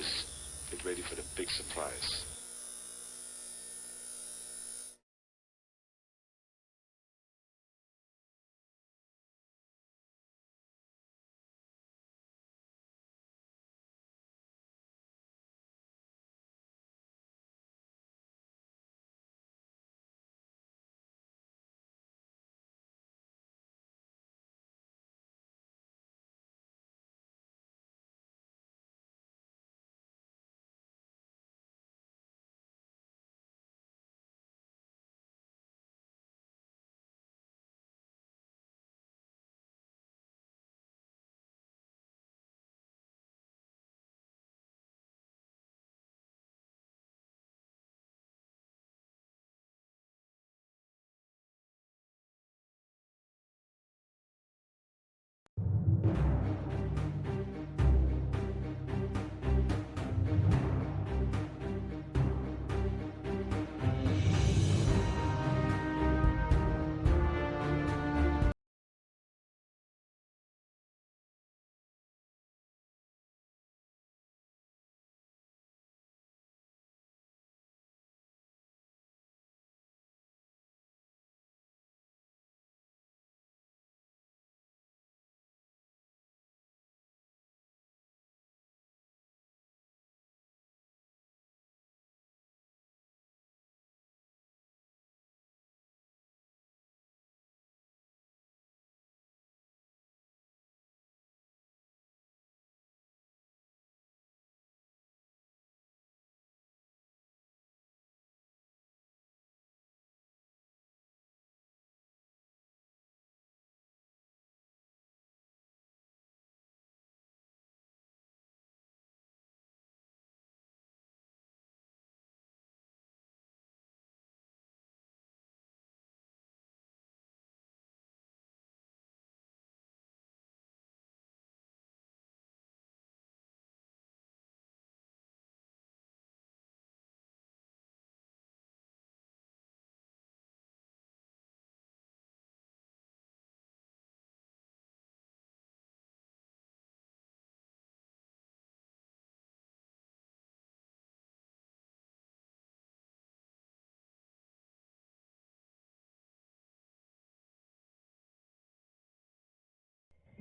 boys. Get ready for the big surprise.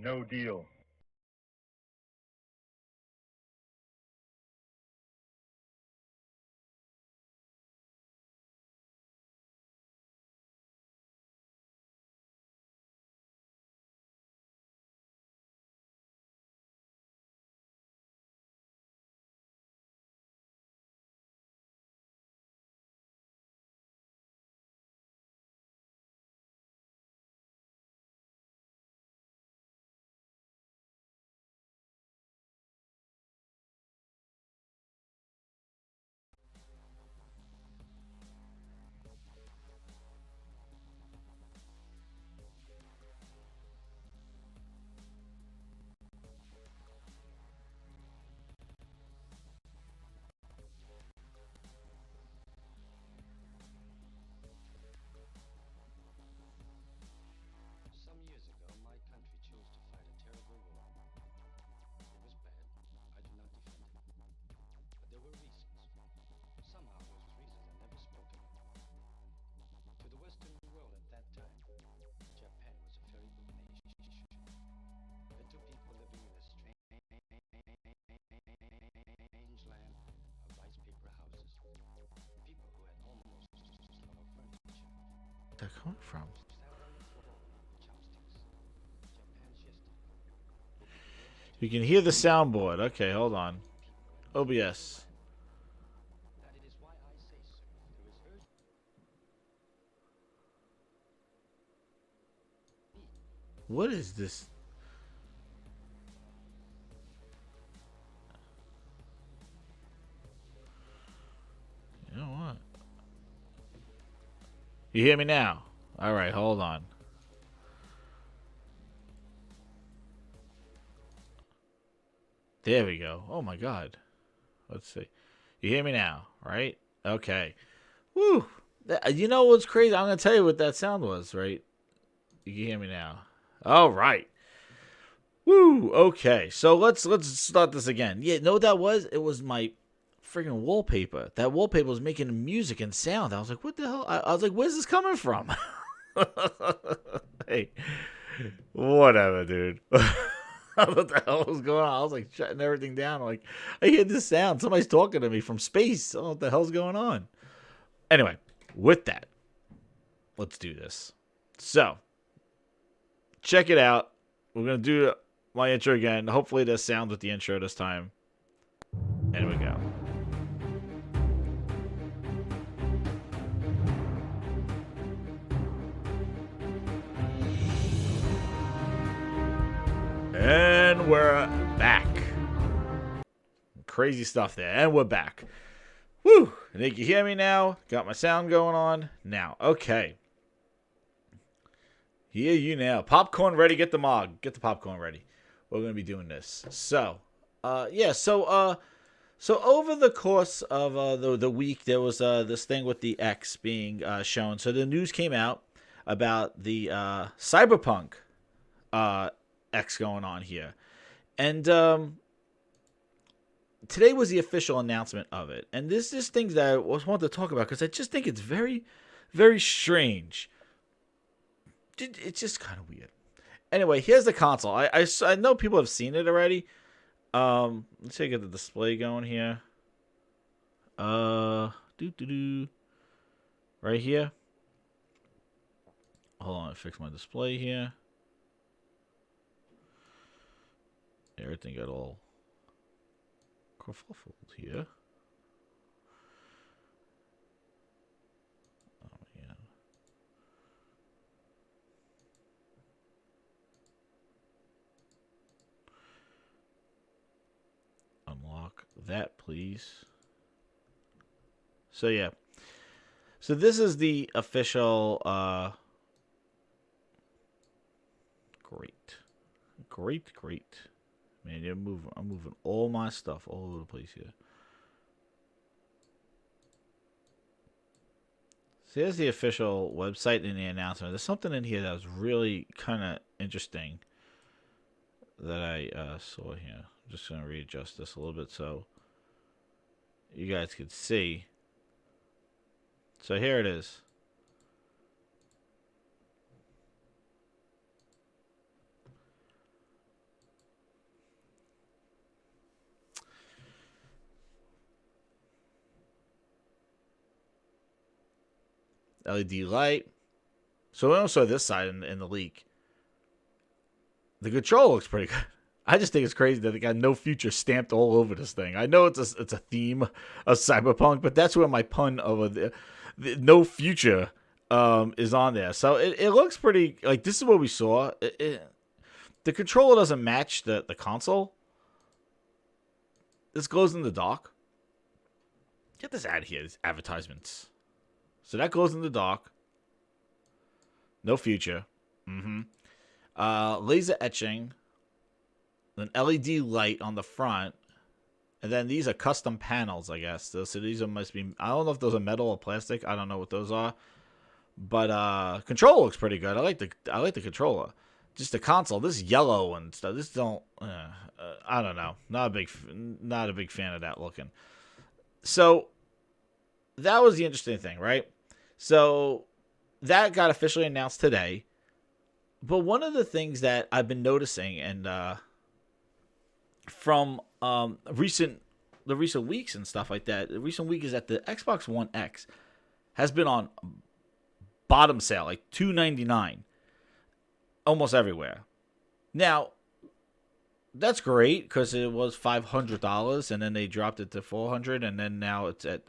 No deal. Some years ago, my country chose to fight a terrible war. It was bad. I do not defend it. But there were reasons. Somehow those reasons are never spoken of. To the Western world at that time, Japan was a very good nation. And to people living in a strange land of rice paper houses. People who had almost no furniture. They're coming from. Standing before chopsticks. Japan's yesterday will be the world's You today. can hear the soundboard. Okay, hold on. People in the OBS. environment. That it is why I say, sir, there is urgent need. What is this? You know what? You hear me now? All right, hold on. There we go. Oh my god. Let's see. You hear me now, right? Okay. Woo. You know what's crazy? I'm gonna tell you what that sound was, right? You can hear me now. All right. Woo. Okay, so let's start this again. Yeah, know what that was? It was my freaking wallpaper. That wallpaper was making music and sound. I was like, what the hell? I was like, where's this coming from? Hey, whatever, dude. What the hell was going on? I was like shutting everything down. Like, I hear this sound. Somebody's talking to me from space. I don't know what the hell's going on. Anyway, with that, let's do this. So, check it out. We're going to do my intro again. Hopefully there's sound with the intro this time. And we go. And we're back. Crazy stuff there. And we're back. Woo! I think you hear me now. Got my sound going on. Now, okay. Hear you now. Popcorn ready. Get the mug. Get the popcorn ready. We're going to be doing this. So, so over the course of the week, there was this thing with the X being shown. So the news came out about the Cyberpunk X going on here. And today was the official announcement of it. And this is things that I wanted to talk about because I just think it's very, very strange. It's just kind of weird. Anyway, here's the console. I know people have seen it already. Let's see if I get the display going here. Right here. Hold on, fix my display here. Everything got all kerfuffled here. Oh yeah. Unlock that, please. So yeah. So this is the official great. Man, I'm moving all my stuff all over the place here. So here's the official website and the announcement. There's something in here that was really kind of interesting that I saw here. I'm just going to readjust this a little bit so you guys can see. So here it is. LED light. So we also saw this side in the leak. The control looks pretty good. I just think it's crazy that they got no future stamped all over this thing. I know it's a theme of Cyberpunk, but that's where my pun of the no future is on there. So it looks pretty like this is what we saw. The controller doesn't match the console. This glows in the dark. Get this out of here. These advertisements. So that goes in the dark. No future. Laser etching. An LED light on the front. And then these are custom panels, I guess. So these must be... I don't know if those are metal or plastic. I don't know what those are. But controller looks pretty good. I like the controller. Just the console. This yellow and stuff. This don't... I don't know. Not a big fan of that looking. So that was the interesting thing, right? So that got officially announced today. But one of the things that I've been noticing and from the recent weeks and stuff like that, the recent week is that the Xbox One X has been on bottom sale, like $299 almost everywhere. Now, that's great because it was $500 and then they dropped it to $400 and then now it's at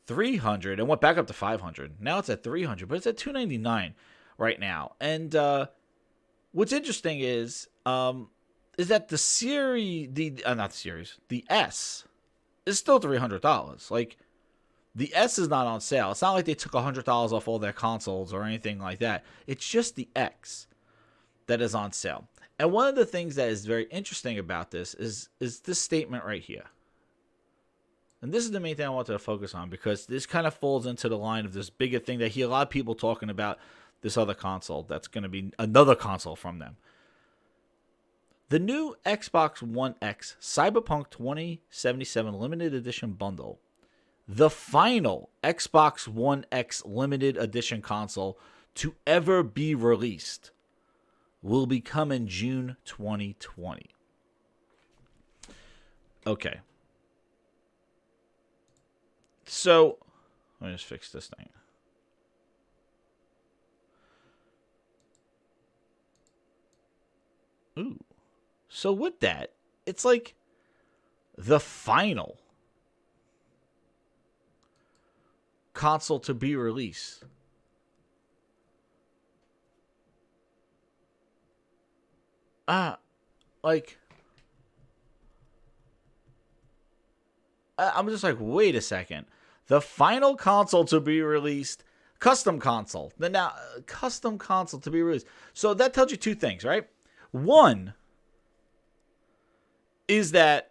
$300 and went back up to $500. Now it's at $300, but it's at $299 right now. And what's interesting is that the series, the S is still $300. Like the S is not on sale. It's not like they took $100 off all their consoles or anything like that. It's just the X that is on sale. And one of the things that is very interesting about this is this statement right here. And this is the main thing I wanted to focus on because this kind of falls into the line of this bigger thing that I hear a lot of people talking about this other console that's going to be another console from them. The new Xbox One X Cyberpunk 2077 limited edition bundle, the final Xbox One X limited edition console to ever be released, will be coming June 2020. Okay. So, let me just fix this thing. Ooh. So with that, it's like the final console to be released. Like, I'm just like, wait a second. The final console to be released, custom console. Now, custom console to be released. So that tells you two things, right? One is that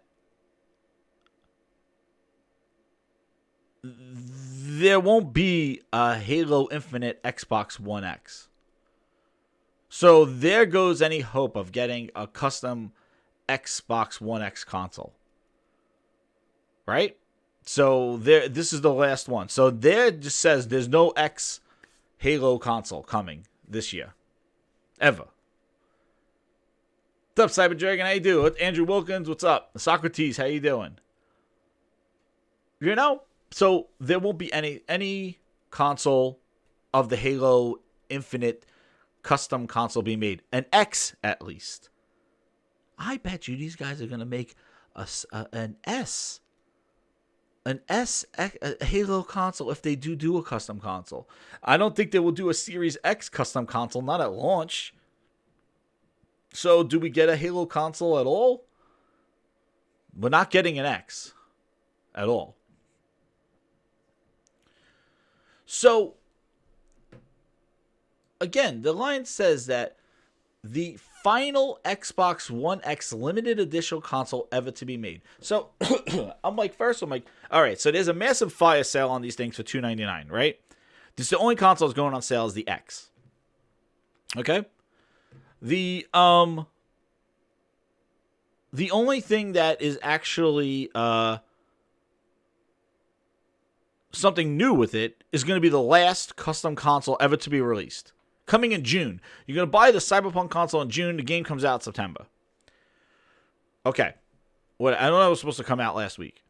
there won't be a Halo Infinite Xbox One X. So there goes any hope of getting a custom Xbox One X console. Right? So this is the last one. So there just says there's no X Halo console coming this year. Ever. What's up, Cyber Dragon? How you doing? Andrew Wilkins, what's up? Socrates, how you doing? You know? So there won't be any console of the Halo Infinite custom console being made. An X, at least. I bet you these guys are going to make an S. An S a Halo console if they do a custom console. I don't think they will do a Series X custom console, not at launch. So do we get a Halo console at all? We're not getting an X at all. So, again, the line says that the final Xbox One X limited edition console ever to be made. So, I'm like, all right, so there's a massive fire sale on these things for $299, right? This is the only console that's going on sale is the X. Okay? The only thing that is actually something new with it is going to be the last custom console ever to be released. Coming in June. You're going to buy the Cyberpunk console in June. The game comes out in September. Okay. I know it was supposed to come out last week.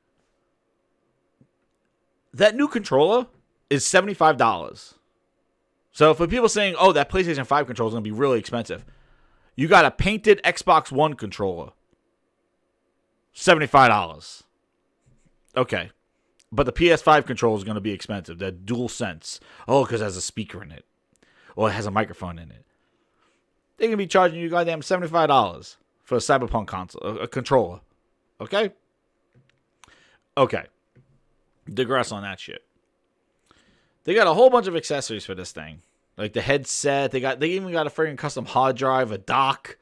That new controller is $75. So for people saying, oh, that PlayStation 5 controller is going to be really expensive, you got a painted Xbox One controller. $75. Okay. But the PS5 controller is going to be expensive. That DualSense. Oh, because it has a speaker in it. Or it has a microphone in it. They're going to be charging you goddamn $75 for a Cyberpunk console, a controller. Okay? Okay. Digress on that shit. They got a whole bunch of accessories for this thing. Like the headset. They even got a freaking custom hard drive, a dock.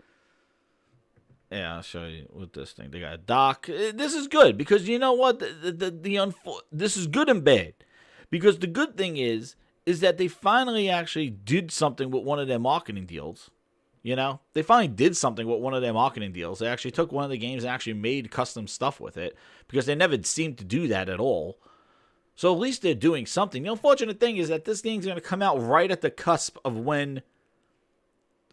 Yeah, I'll show you with this thing. They got a dock. This is good because you know what? This is good and bad. Because the good thing is that they finally actually did something with one of their marketing deals. You know? They finally did something with one of their marketing deals. They actually took one of the games and actually made custom stuff with it. Because they never seemed to do that at all. So at least they're doing something. The unfortunate thing is that this game's going to come out right at the cusp of when...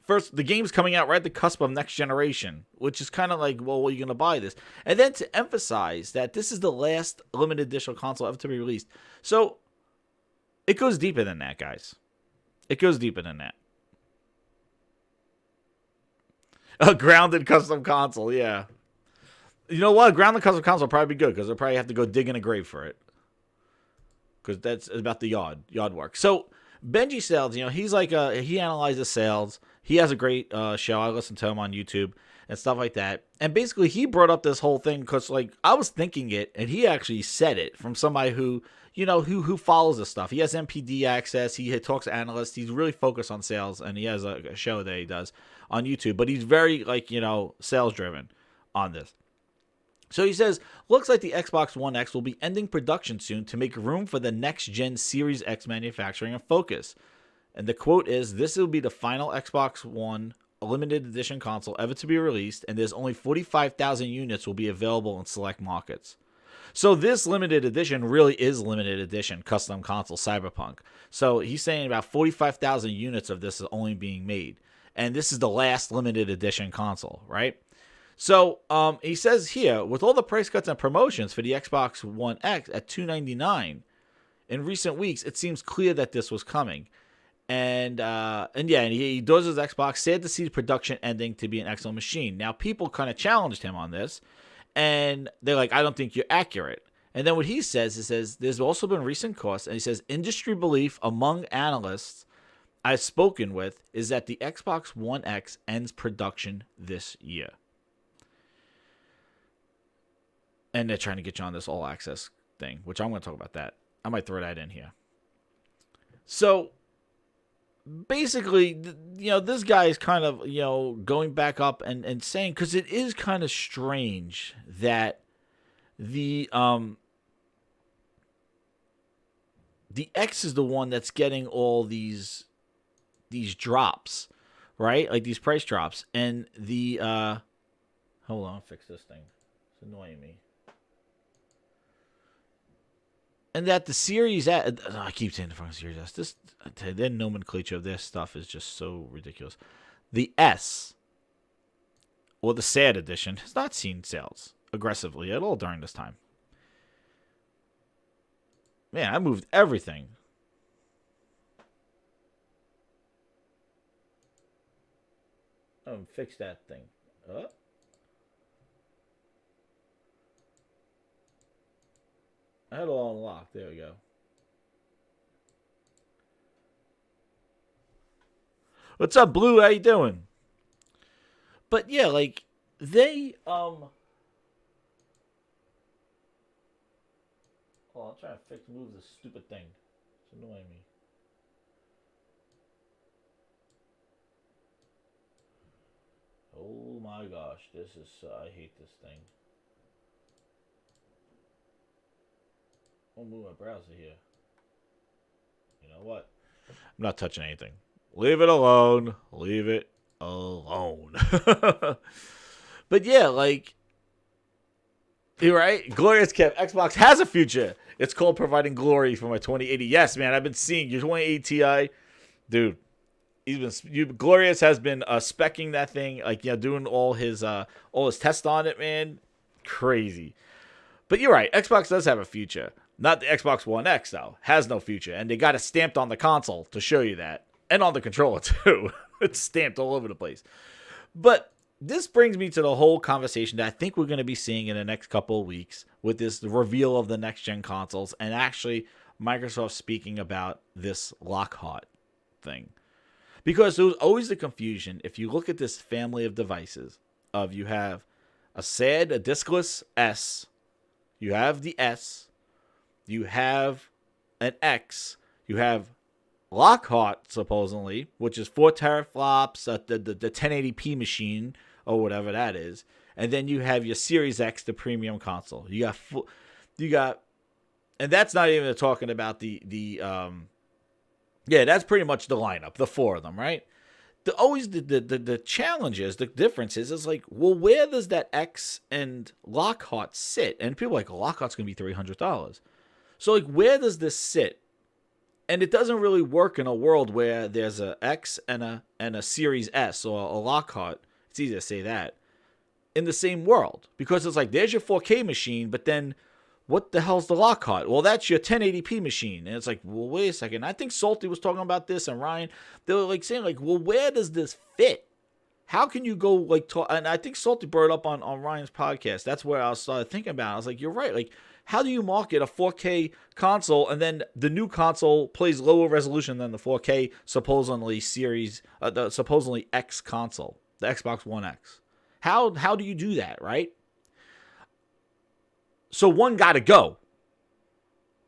First, the game's coming out right at the cusp of next generation, which is kind of like, well, are you going to buy this? And then to emphasize that this is the last limited edition console ever to be released. So, it goes deeper than that, guys. It goes deeper than that. A grounded custom console, yeah. You know what? A grounded custom console will probably be good, because they'll probably have to go dig in a grave for it. Because that's about the yard work. So, Benji Sales, you know, he's like, he analyzes sales. He has a great show. I listen to him on YouTube and stuff like that. And basically, he brought up this whole thing because, like, I was thinking it, and he actually said it from somebody who, you know, who follows this stuff. He has MPD access. He talks to analysts. He's really focused on sales, and he has a show that he does on YouTube. But he's very, like, you know, sales-driven on this. So he says, looks like the Xbox One X will be ending production soon to make room for the next-gen Series X manufacturing and focus. And the quote is, this will be the final Xbox One limited edition console ever to be released, and there's only 45,000 units will be available in select markets. So this limited edition really is limited edition custom console Cyberpunk. So he's saying about 45,000 units of this is only being made. And this is the last limited edition console, right? So he says here, with all the price cuts and promotions for the Xbox One X at $299 in recent weeks, it seems clear that this was coming. And he does his Xbox, sad to see the production ending to be an excellent machine. Now, people kind of challenged him on this. And they're like, I don't think you're accurate. And then what he says, there's also been recent costs. And he says, industry belief among analysts I've spoken with is that the Xbox One X ends production this year. And they're trying to get you on this all access thing, which I'm going to talk about that. I might throw that in here. So basically, this guy is kind of, going back up and saying, because it is kind of strange that the X is the one that's getting all these drops, right? Like these price drops. And the, hold on, I'll fix this thing. It's annoying me. And that the Series S, I keep saying the fucking Series S. Their nomenclature of their stuff is just so ridiculous. The S, or the SAD edition, has not seen sales aggressively at all during this time. Man, I moved everything. Fix that thing. I had it all unlocked. There we go. What's up, Blue? How you doing? But yeah, like they Oh, I'm trying to move this stupid thing. It's annoying me. Oh my gosh, this is I hate this thing. I'll move my browser here. You know what? I'm not touching anything. Leave it alone. Leave it alone. But yeah, like, you're right. Glorious Kev, Xbox has a future. It's called providing glory for my 2080. Yes, man, I've been seeing your 2080 Ti, dude. Glorious has been speccing that thing, like, doing all his tests on it, man. Crazy. But you're right. Xbox does have a future. Not the Xbox One X, though. Has no future. And they got it stamped on the console to show you that. And on the controller, too. It's stamped all over the place. But this brings me to the whole conversation that I think we're going to be seeing in the next couple of weeks with this reveal of the next-gen consoles and actually Microsoft speaking about this Lockhart thing. Because there was always the confusion. If you look at this family of devices, you have a SAD, a diskless S, you have the S, you have an X, you have Lockhart, supposedly, which is 4 teraflops, the 1080p machine, or whatever that is. And then you have your Series X, the premium console. You got, and that's not even talking about that's pretty much the lineup, the 4 of them, right? The challenge is, the difference is like, well, where does that X and Lockhart sit? And people are like, Lockhart's going to be $300. So, like, where does this sit? And it doesn't really work in a world where there's a X and a Series S or a Lockhart. It's easy to say that in the same world, because it's like, there's your 4K machine, but then what the hell's the Lockhart? Well, that's your 1080p machine. And it's like, well, wait a second. I think Salty was talking about this, and Ryan, they were like saying, like, well, where does this fit? How can you go like talk? And I think Salty brought it up on Ryan's podcast. That's where I started thinking about it. I was like, you're right. Like, how do you market a 4K console and then the new console plays lower resolution than the 4K supposedly the supposedly X console, the Xbox One X? How do you do that, right? So one got to go.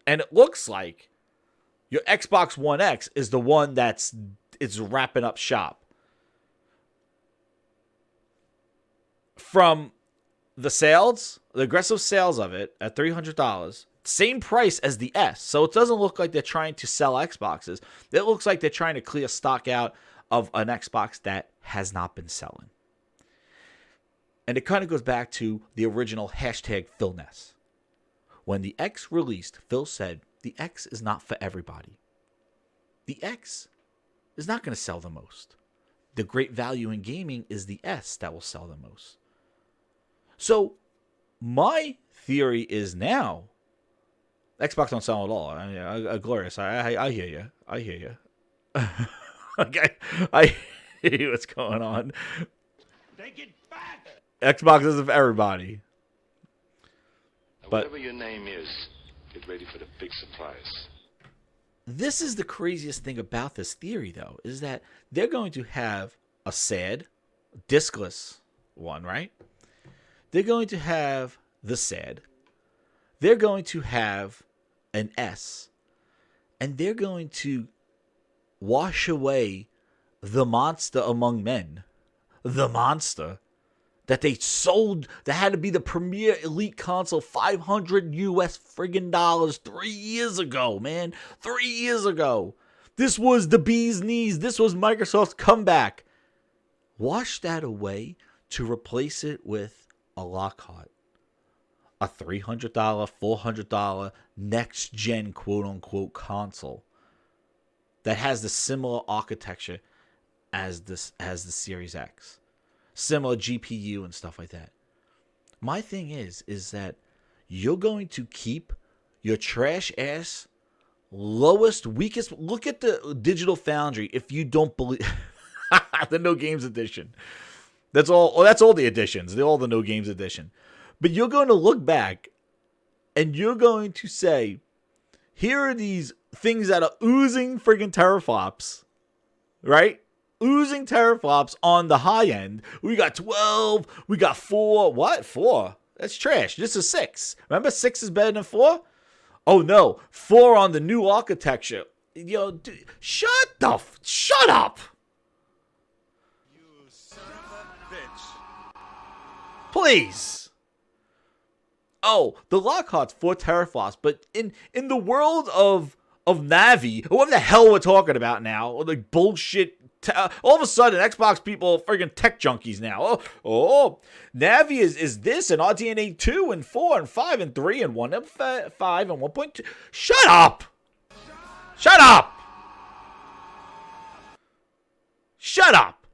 And it looks like your Xbox One X is the one it's wrapping up shop. From the sales, the aggressive sales of it at $300, same price as the S. So it doesn't look like they're trying to sell Xboxes. It looks like they're trying to clear stock out of an Xbox that has not been selling. And it kind of goes back to the original hashtag PhilNess. When the X released, Phil said, the X is not for everybody. The X is not going to sell the most. The great value in gaming is the S that will sell the most. So, my theory is now, Xbox don't sell at all. Glorious, I hear you. I hear you. Okay, I hear what's going on. Take it back! Xbox isn't for everybody. But whatever your name is, get ready for the big surprise. this is the craziest thing about this theory, though, is that they're going to have a SAD, discless one, right? They're going to have the SAD. They're going to have an S. And they're going to wash away the monster among men. The monster that they sold, that had to be the premier elite console, $500 US friggin' dollars 3 years ago, man. 3 years ago. This was the bee's knees. This was Microsoft's comeback. Wash that away to replace it with a Lockhart. A $300, $400 next gen quote unquote console that has the similar architecture as the Series X. Similar GPU and stuff like that. My thing is that you're going to keep your trash ass, lowest, weakest. Look at the Digital Foundry if you don't believe the No Games Edition. That's all. Oh, that's all the editions. They're all the No Games Edition. But you're going to look back and you're going to say, here are these things that are oozing friggin' teraflops, right? Oozing teraflops on the high end. We got 12. We got 4. What? 4? That's trash. This is 6. Remember 6 is better than 4? Oh no. 4 on the new architecture. Yo, dude, shut up. You son of a bitch. Please. Oh, the Lockhart's 4 teraflops, but in the world of Navi, or what the hell we're talking about now, or like bullshit. All of a sudden, Xbox people are friggin' tech junkies now. Navi is this, and RDNA 2 and 4 and 5 and 3 and 1 and 5 and 1.2. Shut up! Shut up! Shut up!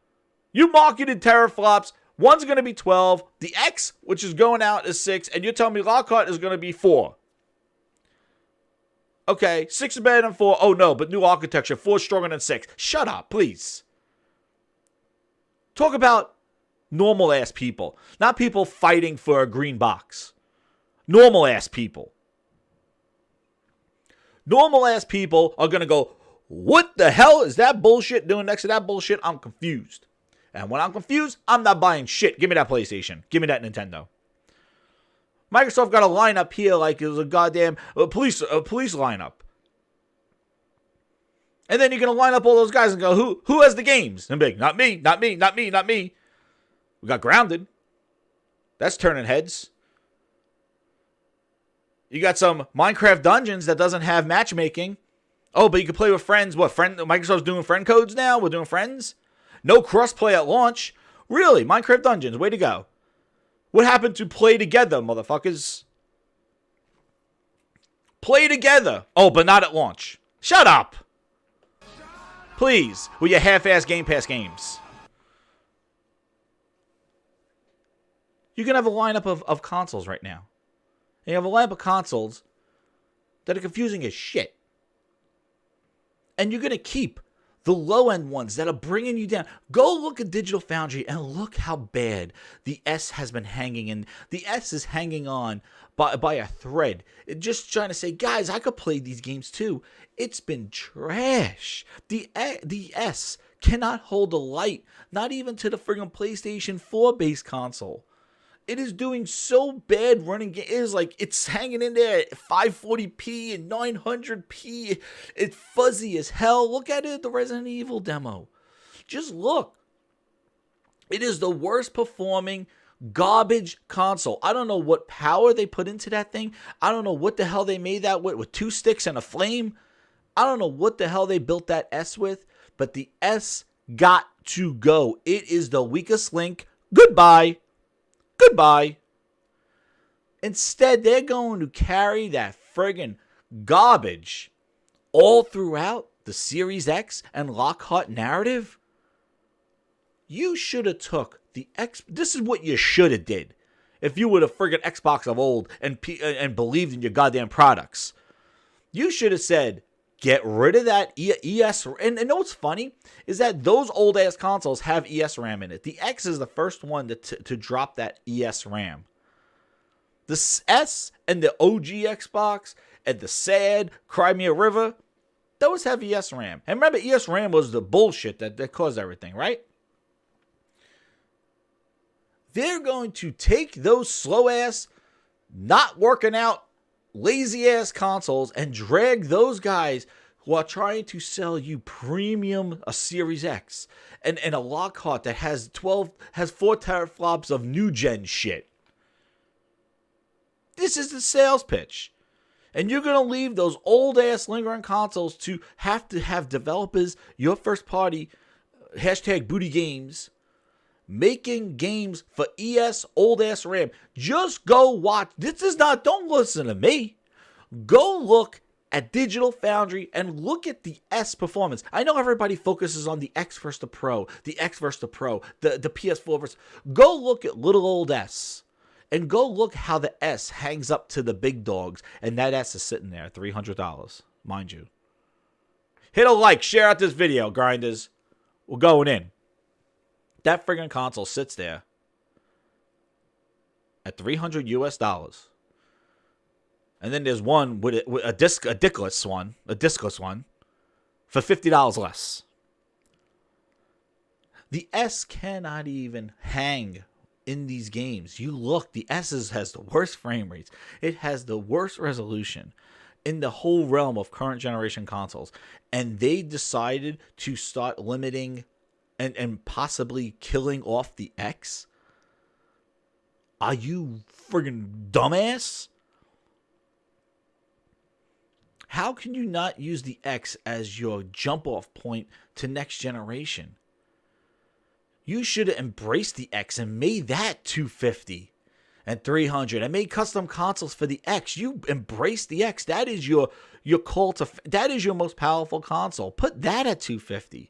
You marketed teraflops. One's going to be 12. The X, which is going out, is 6. And you're telling me Lockhart is going to be 4. Okay, 6 is better than 4. Oh, no, but new architecture. 4 is stronger than 6. Shut up, please. Talk about normal-ass people. Not people fighting for a green box. Normal-ass people. Normal-ass people are going to go, what the hell is that bullshit doing next to that bullshit? I'm confused. And when I'm confused, I'm not buying shit. Give me that PlayStation. Give me that Nintendo. Microsoft got a lineup here like it was a goddamn police lineup. And then you're going to line up all those guys and go, who has the games? And be like, not me, not me, not me, not me. We got Grounded. That's turning heads. You got some Minecraft Dungeons that doesn't have matchmaking. Oh, but you can play with friends. What, Microsoft's doing friend codes now? We're doing friends? No crossplay at launch. Really? Minecraft Dungeons, way to go. What happened to play together, motherfuckers? Play together. Oh, but not at launch. Shut up. Please, with your half-ass Game Pass games. You can have a lineup of consoles right now. And you have a lineup of consoles that are confusing as shit. And you're going to keep the low-end ones that are bringing you down. Go look at Digital Foundry and look how bad the S has been hanging in. The S is hanging on by a thread. Just trying to say, guys, I could play these games too. It's been trash. The S cannot hold a light, not even to the friggin' PlayStation 4 base console. It is doing so bad running games. It is like it's hanging in there at 540p and 900p. It's fuzzy as hell. Look at it at the Resident Evil demo. Just look. It is the worst performing garbage console. I don't know what power they put into that thing. I don't know what the hell they made that with 2 sticks and a flame. I don't know what the hell they built that S with, but the S got to go. It is the weakest link. Goodbye. Goodbye. Instead, they're going to carry that friggin' garbage all throughout the Series X and Lockhart narrative. You should have took the X. This is what you should have did if you were the friggin' Xbox of old and believed in your goddamn products. You should have said, get rid of that ES. And know what's funny is that those old ass consoles have ESRAM in it. The X is the first one to drop that ESRAM. The S and the OG Xbox and the sad Crimea River, those have ESRAM. And remember, ESRAM was the bullshit that caused everything, right? They're going to take those slow ass, not working out, lazy ass consoles and drag those guys who are trying to sell you premium a Series X and a Lockhart that has 4 teraflops of new gen shit. This is the sales pitch. And you're going to leave those old ass lingering consoles to have developers, your first party, #booty games, making games for ES old ass RAM. Just go watch. Don't listen to me. Go look at Digital Foundry and look at the S performance. I know everybody focuses on the X versus the Pro, the X versus the Pro, the PS4 versus. Go look at little old S. And go look how the S hangs up to the big dogs. And that S is sitting there, $300, mind you. Hit a like, share out this video, grinders. We're going in. That friggin' console sits there at $300 US. And then there's one with a discless one for $50 less. The S cannot even hang in these games. You look, the S has the worst frame rates. It has the worst resolution in the whole realm of current generation consoles. And they decided to start limiting and possibly killing off the X. Are you friggin' dumbass? How can you not use the X as your jump off point to next generation? You should have embraced the X and made that $250 and $300 and made custom consoles for the X. You embraced the X. That is your call to. That is your most powerful console. Put that at $250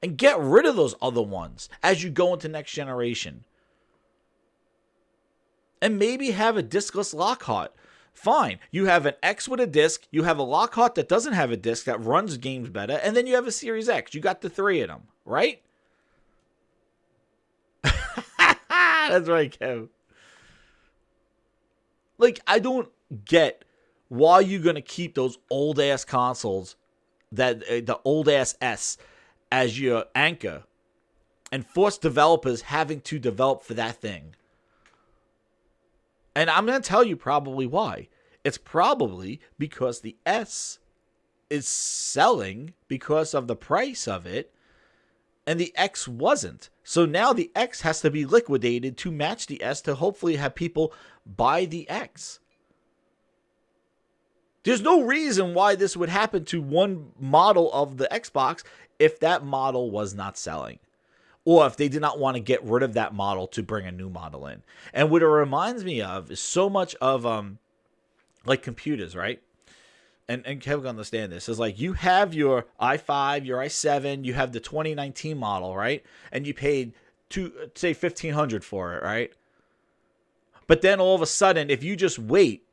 and get rid of those other ones as you go into next generation. And maybe have a discless Lockhart. Fine. You have an X with a disc. You have a Lockhart that doesn't have a disc that runs games better. And then you have a Series X. You got the 3 of them, right? That's right, Kev. Like, I don't get why you're going to keep those old-ass consoles, that the old-ass S, as your anchor and force developers having to develop for that thing. And I'm going to tell you probably why. It's probably because the S is selling because of the price of it, and the X wasn't. So now the X has to be liquidated to match the S to hopefully have people buy the X. There's no reason why this would happen to one model of the Xbox if that model was not selling. Or if they did not want to get rid of that model to bring a new model in. And what it reminds me of is so much of like computers, right? And Kevin can understand this. It's like you have your i5, your i7, you have the 2019 model, right? And you paid say $1,500 for it, right? But then all of a sudden, if you just wait,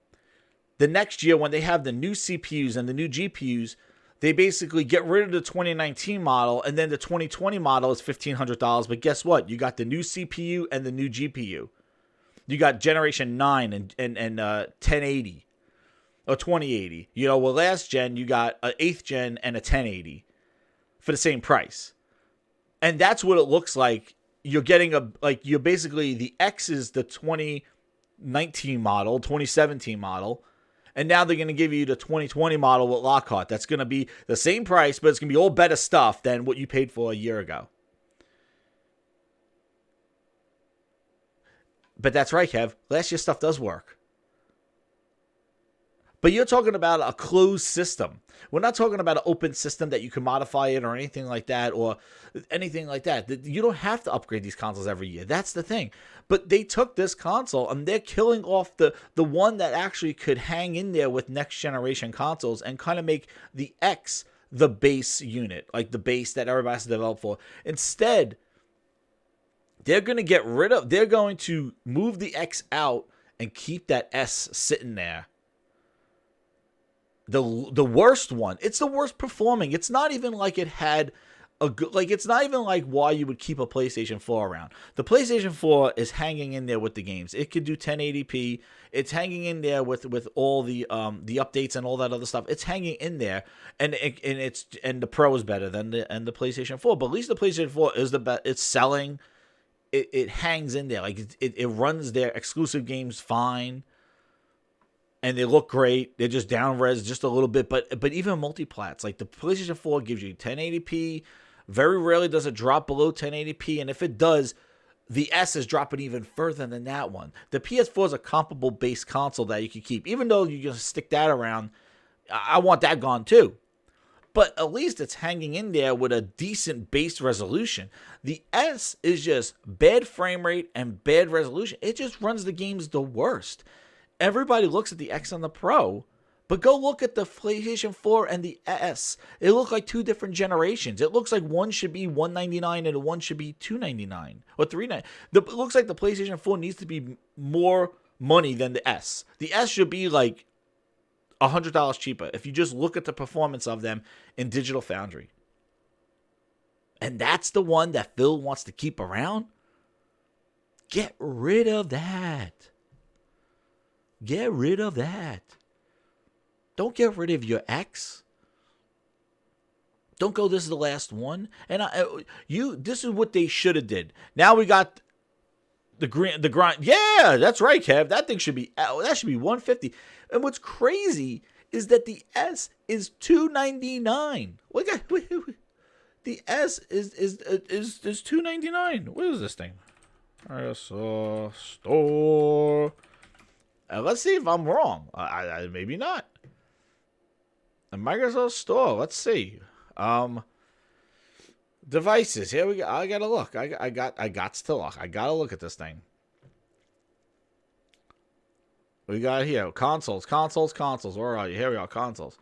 the next year when they have the new CPUs and the new GPUs, they basically get rid of the 2019 model, and then the 2020 model is $1,500. But guess what? You got the new CPU and the new GPU. You got Generation 9 and 1080 or 2080. You know, well, last gen you got an 8th gen and a 1080 for the same price, and that's what it looks like. You're getting you're basically the X is the 2019 model, 2017 model. And now they're going to give you the 2020 model with Lockhart. That's going to be the same price, but it's going to be all better stuff than what you paid for a year ago. But that's right, Kev. Last year's stuff does work. But you're talking about a closed system. We're not talking about an open system that you can modify it or anything like that or anything like that. You don't have to upgrade these consoles every year. That's the thing. But they took this console and they're killing off the one that actually could hang in there with next generation consoles and kind of make the X the base unit, like the base that everybody has to develop for. Instead, they're going to move the X out and keep that S sitting there. The worst one. It's the worst performing. It's not even like it had a good, like, it's not even like why you would keep a PlayStation 4 around. The PlayStation 4 is hanging in there with the games. It could do 1080p. It's hanging in there with all the updates and all that other stuff. It's hanging in there, and the Pro is better than the PlayStation 4. But at least the PlayStation 4 is the best. It's selling. It hangs in there. Like it runs their exclusive games fine. And they look great. They're just down res just a little bit. But even multiplats, like the PlayStation 4 gives you 1080p. Very rarely does it drop below 1080p. And if it does, the S is dropping even further than that one. The PS4 is a comparable base console that you can keep. Even though you just stick that around, I want that gone too. But at least it's hanging in there with a decent base resolution. The S is just bad frame rate and bad resolution. It just runs the games the worst. Everybody looks at the X and the Pro, but go look at the PlayStation 4 and the S. It looks like two different generations. It looks like one should be $199 and one should be $299 or $399. It looks like the PlayStation 4 needs to be more money than the S. The S should be like $100 cheaper if you just look at the performance of them in Digital Foundry. And that's the one that Phil wants to keep around. Get rid of that. Get rid of that. Don't get rid of your X. Don't go, this is the last one. And this is what they should have did. Now we got the grind. Yeah, that's right, Kev. That should be $150. And what's crazy is that the S is $299. The S is $299. What is this thing? Store. Let's see if I'm wrong. Maybe not. The Microsoft Store. Let's see. Devices. Here we go. I gotta look. I got to look. I gotta look at this thing. We got here consoles. Where are you? Here we are. Consoles.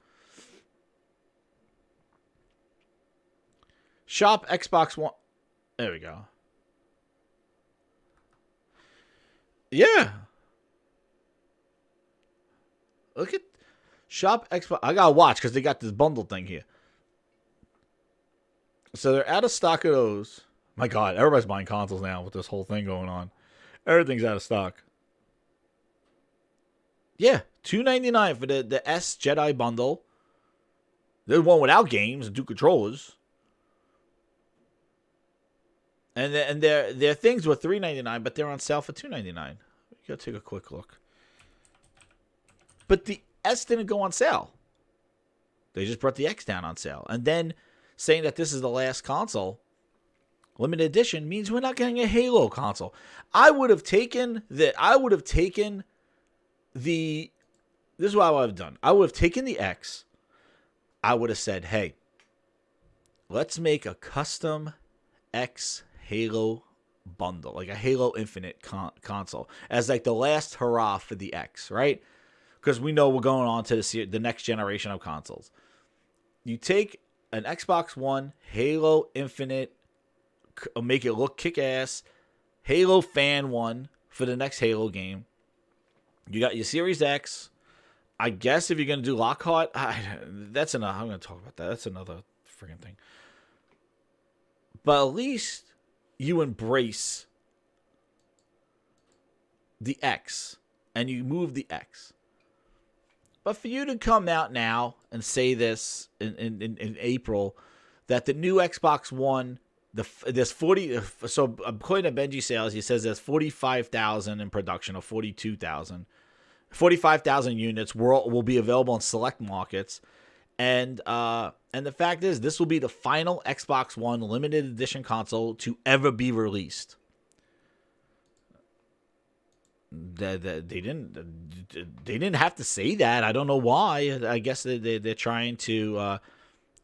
Shop Xbox One. There we go. Yeah. Look at Shop Xbox. I gotta watch because they got this bundle thing here. So they're out of stock of those. My God, everybody's buying consoles now with this whole thing going on. Everything's out of stock. Yeah, $299 for the S Jedi bundle. There's one without games and two controllers. And their things were $399, but they're on sale for $299. You gotta take a quick look. But the S didn't go on sale. They just brought the X down on sale. And then saying that this is the last console, limited edition, means we're not getting a Halo console. This is what I would have done. I would have taken the X. I would have said, hey, let's make a custom X Halo bundle, like a Halo Infinite console, as like the last hurrah for the X, right? Because we know we're going on to the next generation of consoles. You take an Xbox One, Halo Infinite, make it look kick-ass, Halo Fan One for the next Halo game. You got your Series X. I guess if you're going to do Lockhart, that's enough. I'm going to talk about that. That's another freaking thing. But at least you embrace the X and you move the X. But for you to come out now and say this in April, that the new Xbox One, there's 40. So according to Benji Sales, he says there's 45,000 in production, or 42,000. 45,000 units will be available in select markets, and the fact is, this will be the final Xbox One limited edition console to ever be released. They didn't have to say that. I don't know why. I guess they're trying to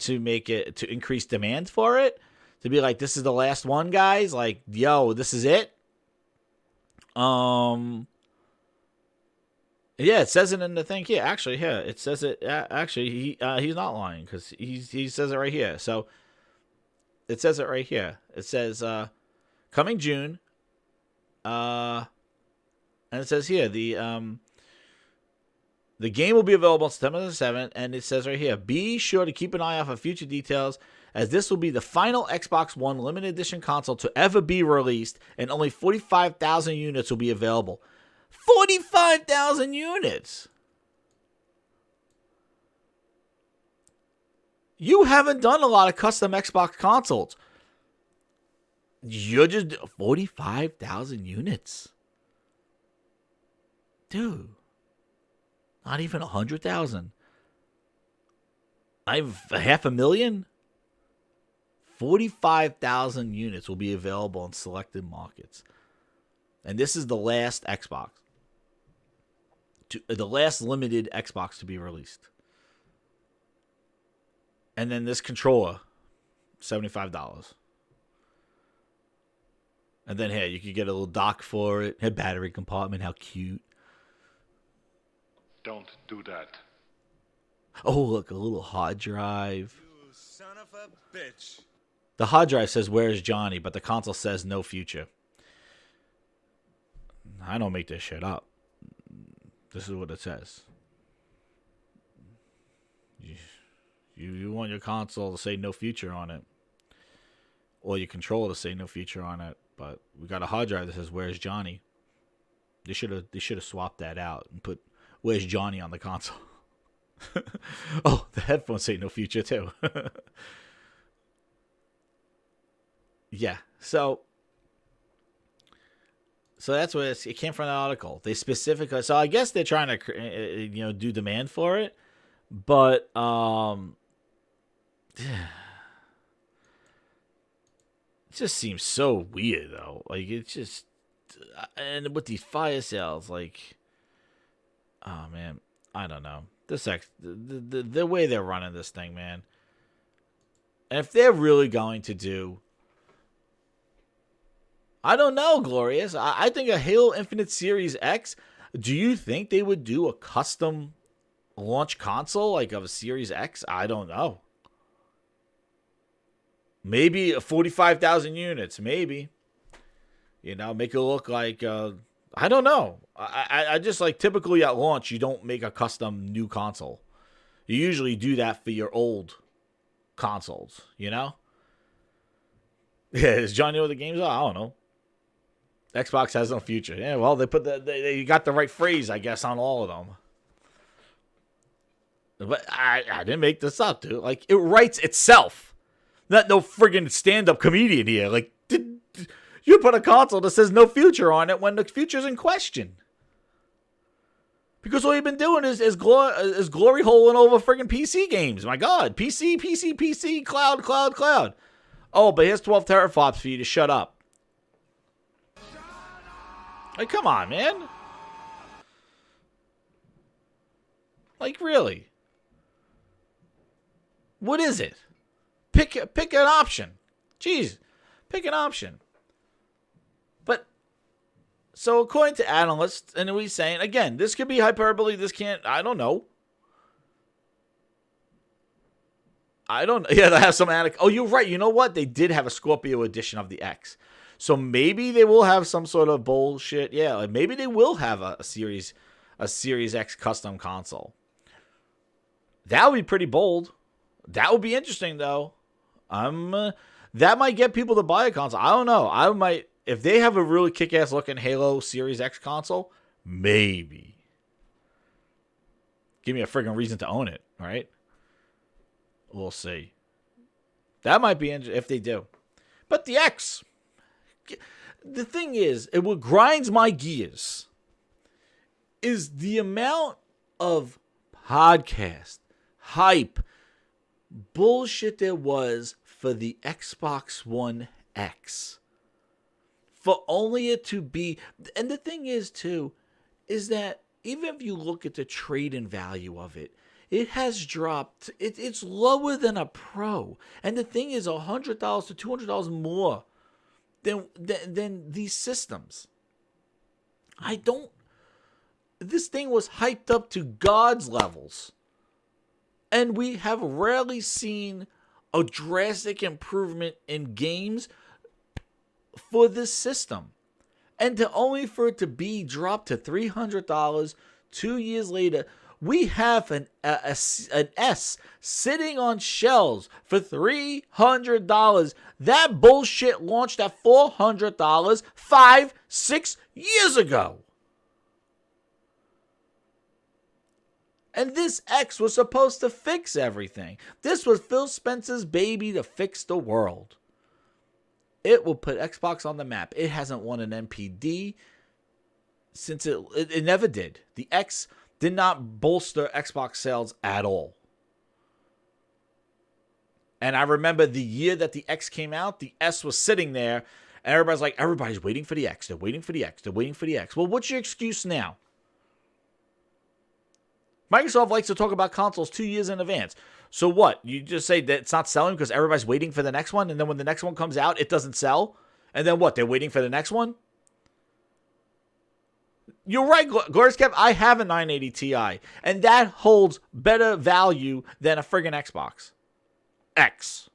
make it, to increase demand for it, to be like, this is the last one, guys. Like, yo, this is it. Yeah, it says it in the thing here. Actually, here it says it. Actually, he's not lying, because he says it right here. So it says it right here. It says coming June. And it says here the game will be available on September the 7th, and it says right here, be sure to keep an eye out for future details, as this will be the final Xbox One limited edition console to ever be released, and only 45,000 units will be available. 45,000 units! You haven't done a lot of custom Xbox consoles. You're just 45,000 units. Dude. Not even 100,000. Not even 500,000. 45,000 units will be available in selected markets. And this is the last Xbox. The last limited Xbox to be released. And then this controller, $75. And then, hey, you could get a little dock for it. A battery compartment, how cute. Don't do that. Oh, look, a little hard drive. You son of a bitch. The hard drive says, where's Johnny? But the console says, no future. I don't make this shit up. This is what it says. You want your console to say no future on it. Or your controller to say no future on it. But we got a hard drive that says, where's Johnny? They should have swapped that out and put, where's Johnny on the console? Oh, the headphones say no future too. Yeah, so that's what it came from, the article. They specifically, so I guess they're trying to do demand for it, but it just seems so weird though. Like, it's just, and with these fire sales, like, oh man, I don't know. The way they're running this thing, man. And if they're really going to do, I don't know, Glorious. I think a Halo Infinite Series X, do you think they would do a custom launch console like of a Series X? I don't know. Maybe 45,000 units, maybe. Make it look like, I don't know. I just, like, typically at launch, you don't make a custom new console. You usually do that for your old consoles, Yeah, does John know what the games are? I don't know. Xbox has no future. Yeah, well, they put they got the right phrase, I guess, on all of them. But I didn't make this up, dude. Like, it writes itself. Not no friggin' stand-up comedian here. Like, you put a console that says no future on it when the future's in question. Because all you've been doing is glory holing over friggin' PC games. My God. PC, cloud. Oh, but here's 12 teraflops for you to shut up. Like, come on, man. Like, really? What is it? Pick an option. Jeez, pick an option. But, so according to analysts, and we're saying, again, this could be hyperbole, this can't, I don't know. Yeah, they have some attic. Oh, you're right. You know what? They did have a Scorpio edition of the X. So maybe they will have some sort of bullshit. Yeah, like maybe they will have a Series X custom console. That would be pretty bold. That would be interesting, though. That might get people to buy a console. I don't know. I might, if they have a really kick-ass looking Halo Series X console, maybe. Give me a friggin' reason to own it, right? We'll see. That might be interesting if they do. But the X, the thing is, what grinds my gears is the amount of podcast, hype, bullshit there was for the Xbox One X. For only it to be, and the thing is too, is that even if you look at the trade-in value of it, it has dropped. It's lower than a Pro. And the thing is, $100 to $200 more than these systems. This thing was hyped up to God's levels. And we have rarely seen a drastic improvement in games for this system. And for it to be dropped to $300 2 years later, we have an S sitting on shelves for $300. That bullshit launched at $400 5-6 years ago. And this X was supposed to fix everything. This was Phil Spencer's baby to fix the world. It will put Xbox on the map. It hasn't won an NPD since it never did. The X did not bolster Xbox sales at all. And I remember the year that the X came out, the S was sitting there, and everybody's waiting for the X. They're waiting for the X. They're waiting for the X. Well, what's your excuse now? Microsoft likes to talk about consoles 2 years in advance. So what? You just say that it's not selling because everybody's waiting for the next one, and then when the next one comes out, it doesn't sell? And then what? They're waiting for the next one? You're right, Glorious Kev. I have a 980 Ti, and that holds better value than a friggin' Xbox X.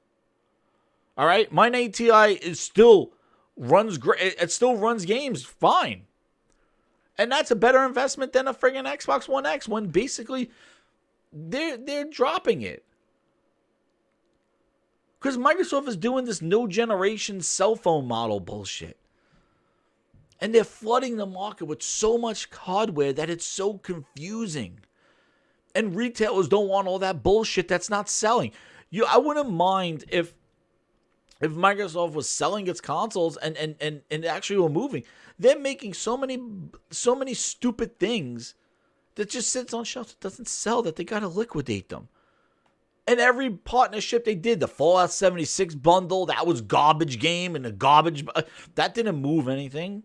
All right? My 980 Ti still runs great. It still runs games fine. And that's a better investment than a friggin' Xbox One X when basically they're dropping it. Because Microsoft is doing this no generation cell phone model bullshit. And they're flooding the market with so much hardware that it's so confusing. And retailers don't want all that bullshit that's not selling. I wouldn't mind if Microsoft was selling its consoles and actually were moving. They're making so many stupid things that just sits on shelves. It doesn't sell, that they got to liquidate them. And every partnership they did, the Fallout 76 bundle, that was garbage game and that didn't move anything.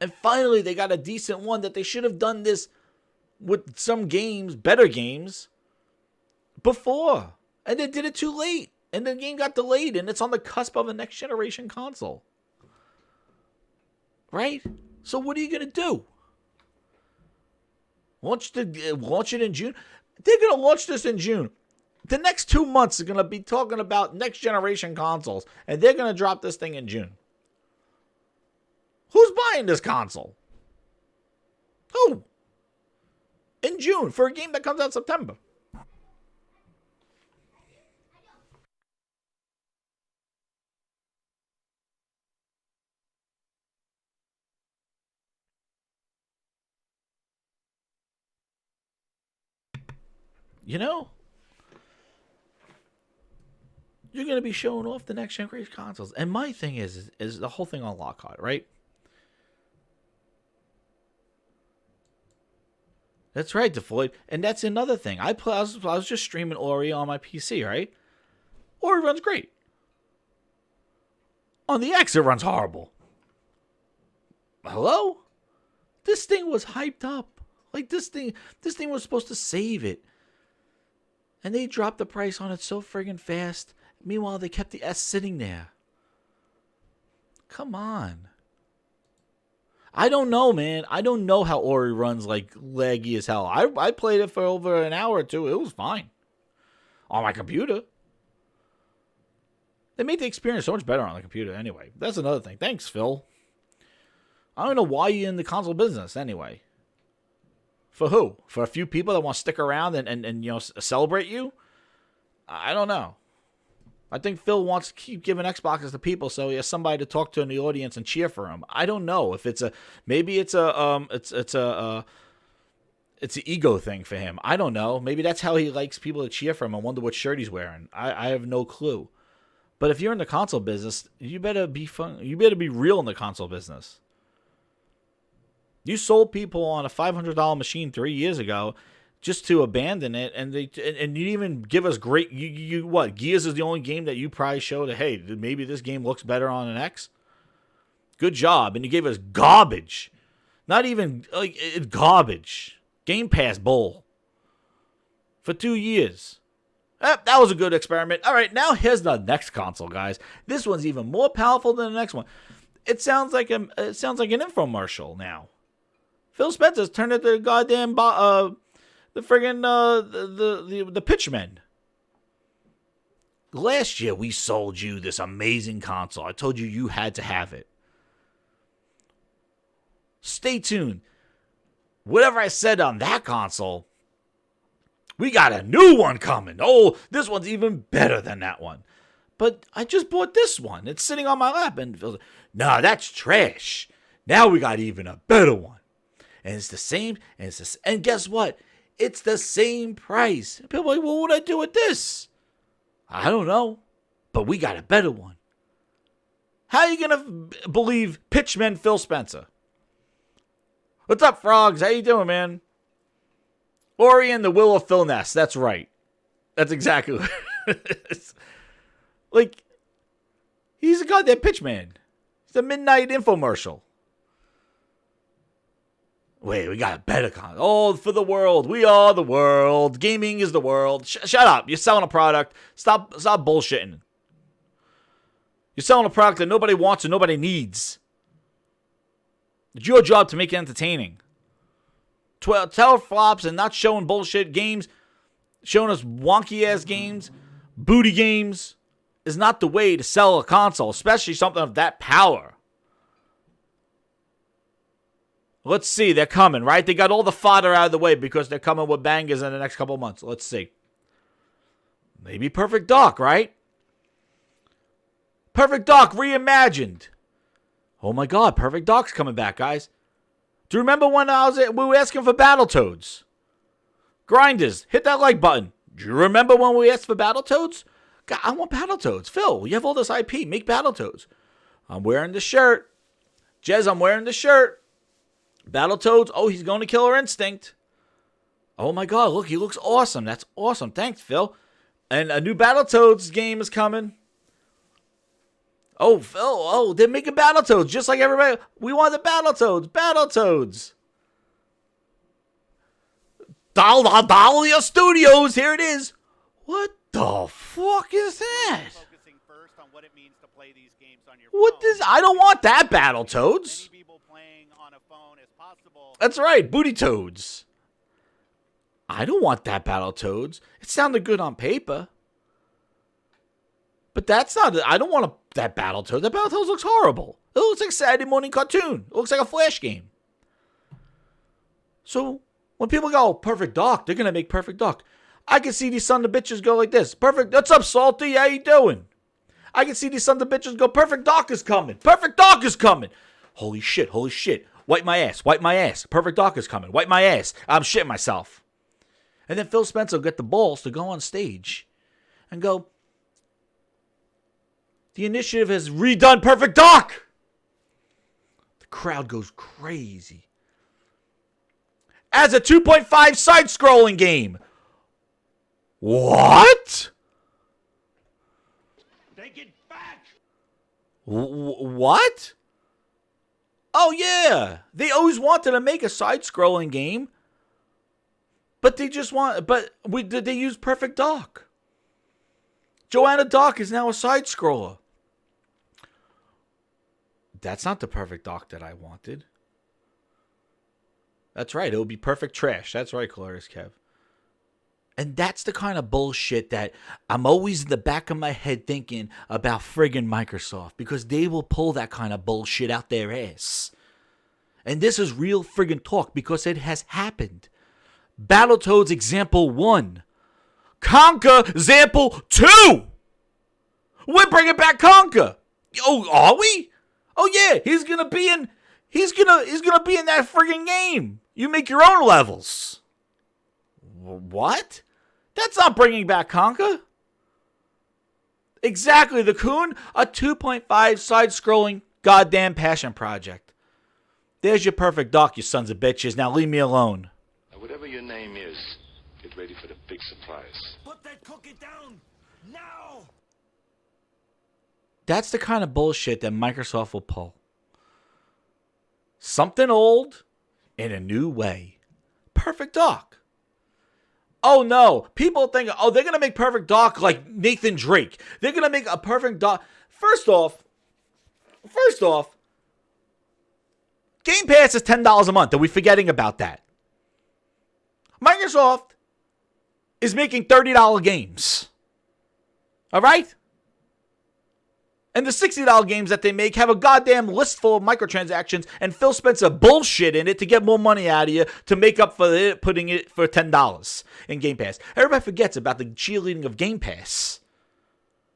And finally, they got a decent one that they should have done this with some games, better games, before. And they did it too late. And the game got delayed, and it's on the cusp of a next generation console. Right? So what are you going to do? Launch it in June? They're going to launch this in June. The next 2 months are going to be talking about next generation consoles, and they're going to drop this thing in June. Who's buying this console? Who? In June for a game that comes out in September. You know, you're going to be showing off the next generation consoles. And my thing is the whole thing on Lockhart, right? That's right, DeFloyd. And that's another thing. I was just streaming Ori on my PC, right? Ori runs great. On the X, it runs horrible. Hello? This thing was hyped up. Like, this thing was supposed to save it. And they dropped the price on it so friggin' fast. Meanwhile, they kept the S sitting there. Come on. I don't know, man. I don't know how Ori runs like laggy as hell. I played it for over an hour or two. It was fine. On my computer. They made the experience so much better on the computer anyway. That's another thing. Thanks, Phil. I don't know why you're in the console business anyway. For who? For a few people that want to stick around and celebrate you? I don't know. I think Phil wants to keep giving Xboxes to people so he has somebody to talk to in the audience and cheer for him. I don't know if it's an ego thing for him. I don't know. Maybe that's how he likes people to cheer for him. I wonder what shirt he's wearing. I have no clue. But if you're in the console business, you better be fun. You better be real in the console business. You sold people on a $500 machine 3 years ago just to abandon it, and you didn't even give us great. What? Gears is the only game that you probably showed that, hey, maybe this game looks better on an X. Good job, and you gave us garbage. Not even like it's garbage. Game Pass bull. For 2 years. That was a good experiment. All right, now here's the next console, guys. This one's even more powerful than the next one. It sounds like an infomercial now. Phil Spencer's turned into the goddamn the friggin' the pitchmen. Last year we sold you this amazing console. I told you you had to have it. Stay tuned. Whatever I said on that console, we got a new one coming. Oh, this one's even better than that one. But I just bought this one. It's sitting on my lap. And Phil's like, nah, that's trash. Now we got even a better one. And it's the same. And guess what? It's the same price. And people are like, well, what would I do with this? I don't know. But we got a better one. How are you going to believe pitchman Phil Spencer? What's up, frogs? How you doing, man? Ori and the Will of Phil Ness. That's right. That's exactly what it is. Like, he's a goddamn pitchman. He's a midnight infomercial. Wait, we got a better con. Oh, for the world. We are the world. Gaming is the world. Shut up. You're selling a product. Stop bullshitting. You're selling a product that nobody wants and nobody needs. It's your job to make it entertaining. Tell flops and not showing bullshit games, showing us wonky ass games, booty games, is not the way to sell a console, especially something of that power. Let's see, they're coming, right? They got all the fodder out of the way because they're coming with bangers in the next couple of months. Let's see. Maybe Perfect Dark, right? Perfect Dark reimagined. Oh my God, Perfect Dark's coming back, guys. Do you remember when we were asking for Battletoads? Grinders, hit that like button. Do you remember when we asked for Battletoads? God, I want Battletoads. Phil, you have all this IP. Make Battletoads. I'm wearing the shirt. Jez, I'm wearing the shirt. Battletoads. Oh, he's going to Killer Instinct. Oh my God, look, he looks awesome. That's awesome. Thanks, Phil. And a new Battletoads game is coming. Oh, Phil, oh, they're making Battletoads just like everybody. We want the Battletoads. Battletoads. Dahlia Studios, here it is. What the fuck is that? Focusing first on what it means to play these games on your What phone. is? I don't want that Battletoads. Many people playing on a phone as possible. That's right, Booty Toads. I don't want that Battletoads. It sounded good on paper. But that's not, I don't want that Battletoads. That Battletoads looks horrible. It looks like a Saturday morning cartoon. It looks like a Flash game. So, when people go, Perfect Dark, they're going to make Perfect Dark. I can see these son of bitches go like this. Perfect, what's up, Salty? How you doing? I can see these son of bitches go, Perfect Dark is coming. Perfect Dark is coming. Holy shit, holy shit. Wipe my ass, wipe my ass. Perfect Dark is coming. Wipe my ass. I'm shitting myself. And then Phil Spencer will get the balls to go on stage and go, the initiative has redone Perfect Dark. The crowd goes crazy. As a 2.5 side-scrolling game. What? Take it back! What? Oh, yeah. They always wanted to make a side-scrolling game. But they just want... did they use Perfect Dark? Joanna Dark is now a side-scroller. That's not the Perfect Dark that I wanted. That's right. It would be perfect trash. That's right, Colores Kev. And that's the kind of bullshit that I'm always in the back of my head thinking about friggin' Microsoft. Because they will pull that kind of bullshit out their ass. And this is real friggin' talk because it has happened. Battletoads example 1. Conker example 2. We're bringing back Conker. Oh, are we? Oh yeah, he's gonna be in that friggin' game. You make your own levels. What? That's not bringing back Conker. Exactly, the Coon, a 2.5 side-scrolling goddamn passion project. There's your Perfect Dark, you sons of bitches. Now leave me alone. Now, whatever your name is, get ready for the big surprise. Put that cookie down! Now! That's the kind of bullshit that Microsoft will pull. Something old, in a new way. Perfect Dark. Oh no, people think, oh, they're going to make Perfect Dark like Nathan Drake. They're going to make a Perfect Dark. First off, Game Pass is $10 a month. Are we forgetting about that? Microsoft is making $30 games. All right? And the $60 games that they make have a goddamn list full of microtransactions and Phil Spencer bullshit in it to get more money out of you to make up for it, putting it for $10 in Game Pass. Everybody forgets about the cheerleading of Game Pass.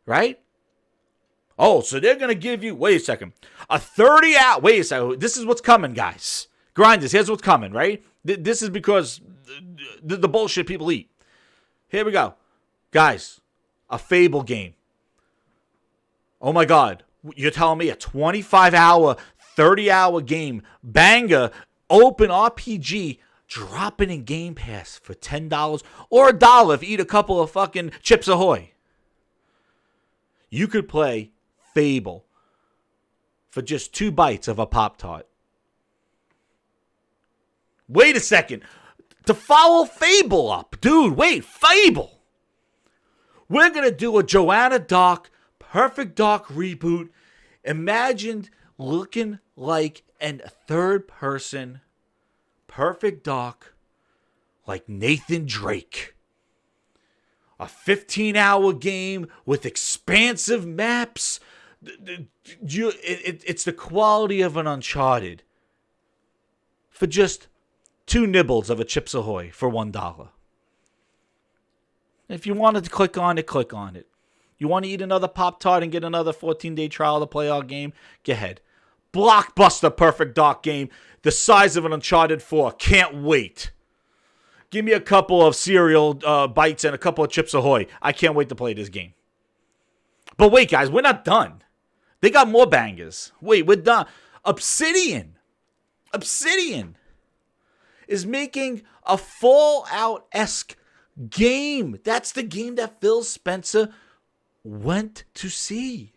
Right? Oh, so they're going to give you, wait a second, a 30-hour, wait a second, this is what's coming, guys. Grinders, here's what's coming, right? This is because the bullshit people eat. Here we go. Guys, a Fable game. Oh my God, you're telling me a 25-hour, 30-hour game, banger, open RPG, dropping in Game Pass for $10 or $1 if you eat a couple of fucking Chips Ahoy. You could play Fable for just 2 bites of a Pop-Tart. Wait a second. To follow Fable up, dude, wait, Fable. We're going to do a Joanna Dark Perfect Dark reboot. Imagined looking like a third-person Perfect Dark like Nathan Drake. A 15-hour game with expansive maps. It's the quality of an Uncharted for just 2 nibbles of a Chips Ahoy for $1. If you wanted to click on it, click on it. You want to eat another Pop-Tart and get another 14-day trial to play our game? Go ahead. Blockbuster Perfect Dark game. The size of an Uncharted 4. Can't wait. Give me a couple of cereal bites and a couple of Chips Ahoy. I can't wait to play this game. But wait, guys. We're not done. They got more bangers. Wait, we're done. Obsidian is making a Fallout-esque game. That's the game that Phil Spencer went to see.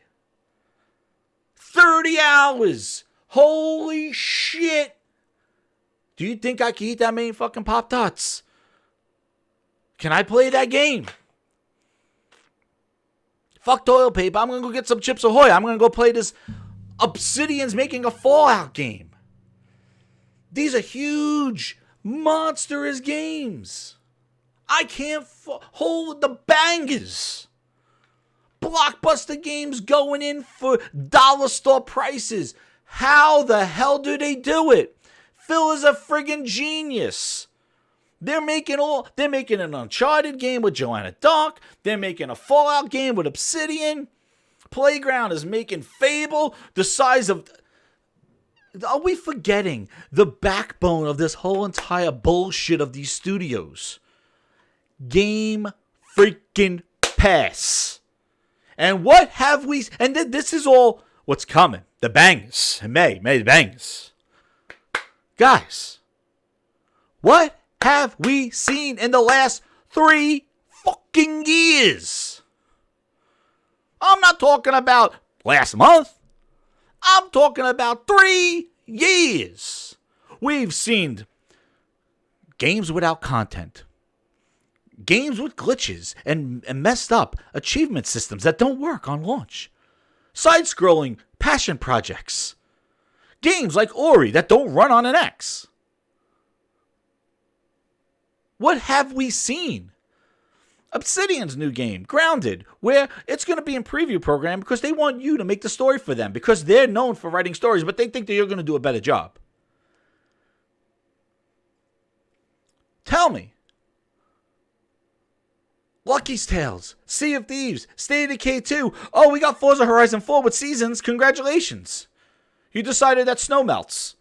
30 hours. Holy shit. Do you think I can eat that many fucking Pop-Tarts? Can I play that game? Fuck toilet paper. I'm going to go get some Chips Ahoy. I'm going to go play this. Obsidian's making a Fallout game. These are huge, monstrous games. I can't hold the bangers. Blockbuster games going in for dollar store prices. How the hell do they do it? Phil is a friggin' genius. They're making an Uncharted game with Joanna Dark. They're making a Fallout game with Obsidian. Playground is making Fable the size of... Are we forgetting the backbone of this whole entire bullshit of these studios? Game freaking Pass. And what have we... And this is all what's coming. The bangers. May the bangers. Guys, what have we seen in the last 3 fucking years? I'm not talking about last month. I'm talking about 3 years. We've seen games without content. Games with glitches and messed up achievement systems that don't work on launch. Side-scrolling passion projects. Games like Ori that don't run on an X. What have we seen? Obsidian's new game, Grounded, where it's going to be in preview program because they want you to make the story for them because they're known for writing stories, but they think that you're going to do a better job. Tell me. Lucky's Tales, Sea of Thieves, State of Decay 2. Oh, we got Forza Horizon 4 with seasons. Congratulations. You decided that snow melts.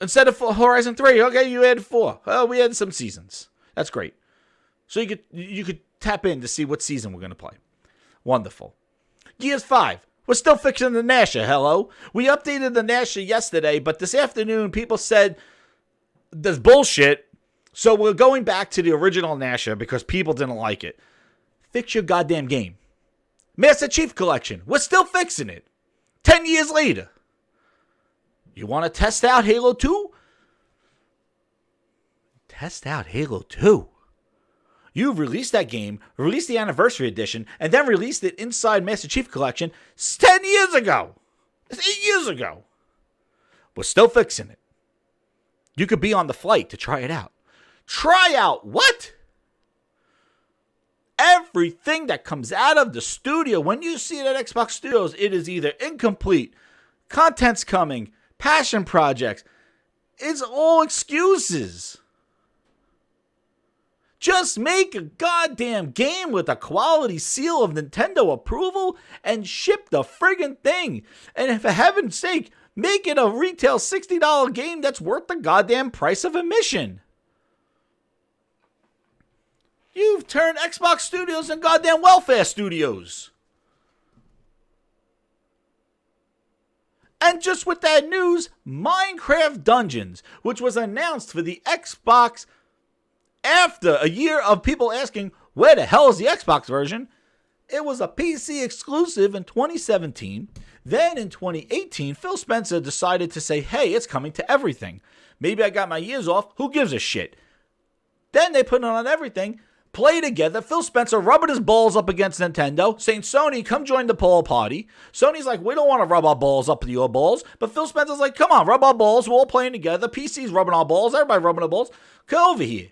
Instead of Horizon 3, okay, you added 4. Oh, we had some seasons. That's great. So you could tap in to see what season we're going to play. Wonderful. Gears 5. We're still fixing the Nasher, hello. We updated the Nasher yesterday, but this afternoon people said there's bullshit. So we're going back to the original Nasher because people didn't like it. Fix your goddamn game. Master Chief Collection. We're still fixing it. 10 years later. You want to test out Halo 2? Test out Halo 2. You've released that game, released the Anniversary Edition, and then released it inside Master Chief Collection 10 years ago. That's 8 years ago. We're still fixing it. You could be on the flight to try it out. Try out what? Everything that comes out of the studio, when you see it at Xbox Studios, it is either incomplete, content's coming, passion projects. It's all excuses. Just make a goddamn game with a quality seal of Nintendo approval and ship the friggin' thing. And for heaven's sake, make it a retail $60 game that's worth the goddamn price of admission. You've turned Xbox Studios into goddamn welfare studios. And just with that news, Minecraft Dungeons, which was announced for the Xbox after a year of people asking, where the hell is the Xbox version? It was a PC exclusive in 2017. Then in 2018, Phil Spencer decided to say, hey, it's coming to everything. Maybe I got my years off. Who gives a shit? Then they put it on everything. Play together. Phil Spencer rubbing his balls up against Nintendo, saying, Sony, come join the poll party. Sony's like, we don't want to rub our balls up to your balls. But Phil Spencer's like, come on, rub our balls. We're all playing together. PC's rubbing our balls. Everybody rubbing their balls. Come over here.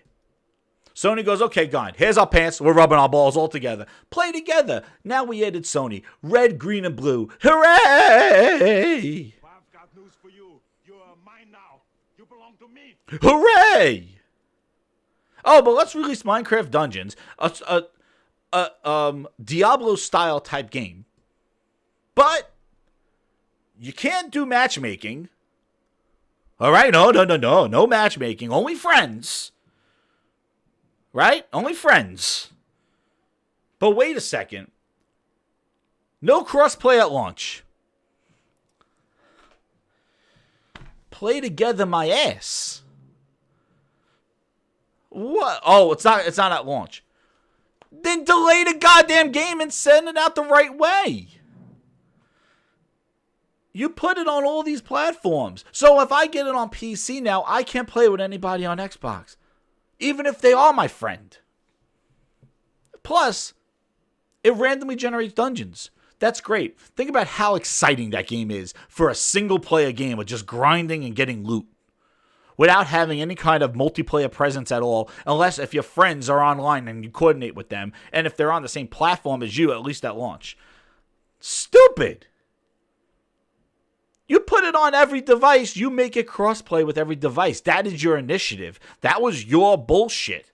Sony goes, okay, gone. Here's our pants. We're rubbing our balls all together. Play together. Now we added Sony. Red, green, and blue. Hooray! I've got news for you. You're mine now. You belong to me. Hooray! Oh, but let's release Minecraft Dungeons, a Diablo-style type game. But you can't do matchmaking. All right? No matchmaking. Only friends. Right? Only friends. But wait a second. No crossplay at launch. Play together my ass. What? Oh, it's not at launch. Then delay the goddamn game and send it out the right way. You put it on all these platforms. So if I get it on PC now, I can't play with anybody on Xbox. Even if they are my friend. Plus, it randomly generates dungeons. That's great. Think about how exciting that game is for a single player game of just grinding and getting loot. Without having any kind of multiplayer presence at all, unless if your friends are online and you coordinate with them, and if they're on the same platform as you, at least at launch. Stupid! You put it on every device, you make it crossplay with every device. That is your initiative. That was your bullshit.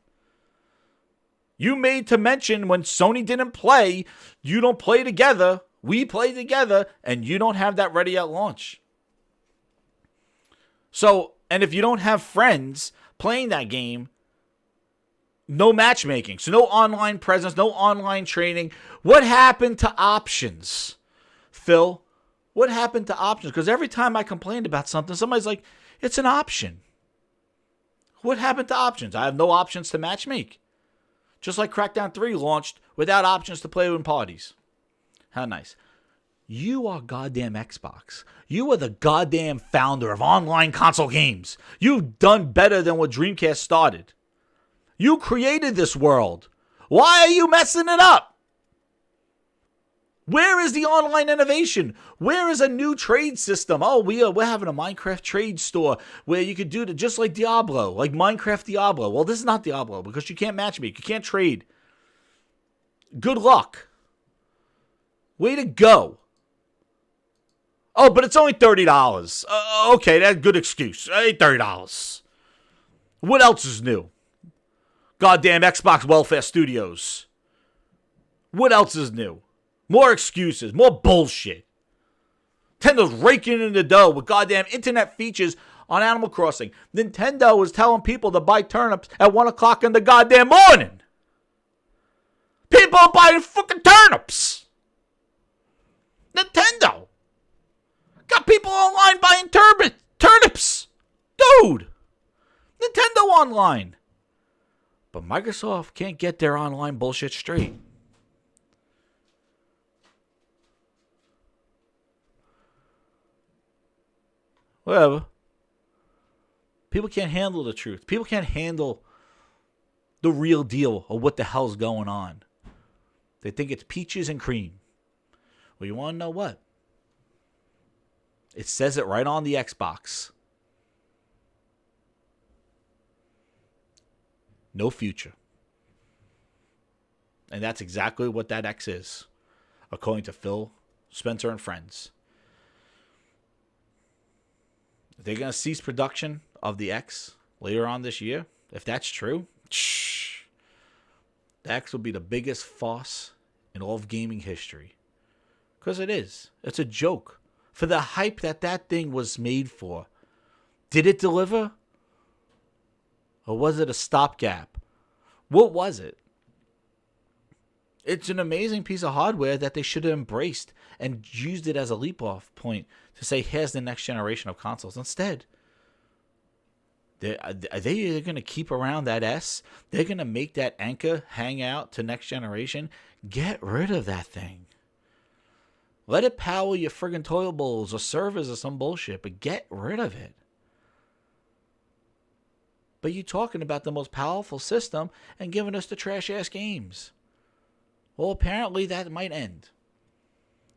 You made to mention when Sony didn't play, you don't play together, we play together, and you don't have that ready at launch. So, and if you don't have friends playing that game, no matchmaking. So no online presence, no online training. What happened to options, Phil? What happened to options? Because every time I complained about something, somebody's like, it's an option. What happened to options? I have no options to matchmake. Just like Crackdown 3 launched without options to play in parties. How nice. You are goddamn Xbox. You are the goddamn founder of online console games. You've done better than what Dreamcast started. You created this world. Why are you messing it up? Where is the online innovation? Where is a new trade system? Oh, we're having a Minecraft trade store where you could do it just like Diablo, like Minecraft Diablo. Well, this is not Diablo because you can't matchmake. You can't trade. Good luck. Way to go. Oh, but it's only $30. Okay, that's a good excuse. $30. What else is new? Goddamn Xbox Welfare Studios. What else is new? More excuses, more bullshit. Nintendo's raking in the dough with goddamn internet features on Animal Crossing. Nintendo is telling people to buy turnips at 1 o'clock in the goddamn morning. People are buying fucking turnips. Nintendo got people online buying turnips. Dude. Nintendo online. But Microsoft can't get their online bullshit straight. Whatever. People can't handle the truth. People can't handle the real deal of what the hell's going on. They think it's peaches and cream. Well, you want to know what? It says it right on the Xbox. No future. And that's exactly what that X is, according to Phil Spencer and friends. They're going to cease production of the X later on this year. If that's true, the X will be the biggest farce in all of gaming history. Because it is. It's a joke. For the hype that thing was made for. Did it deliver? Or was it a stopgap? What was it? It's an amazing piece of hardware that they should have embraced and used it as a leap-off point to say, here's the next generation of consoles. Instead, they're going to keep around that S. They're going to make that anchor hang out to next generation. Get rid of that thing. Let it power your friggin' toilet bowls or servers or some bullshit, but get rid of it. But you talking about the most powerful system and giving us the trash-ass games. Well, apparently that might end.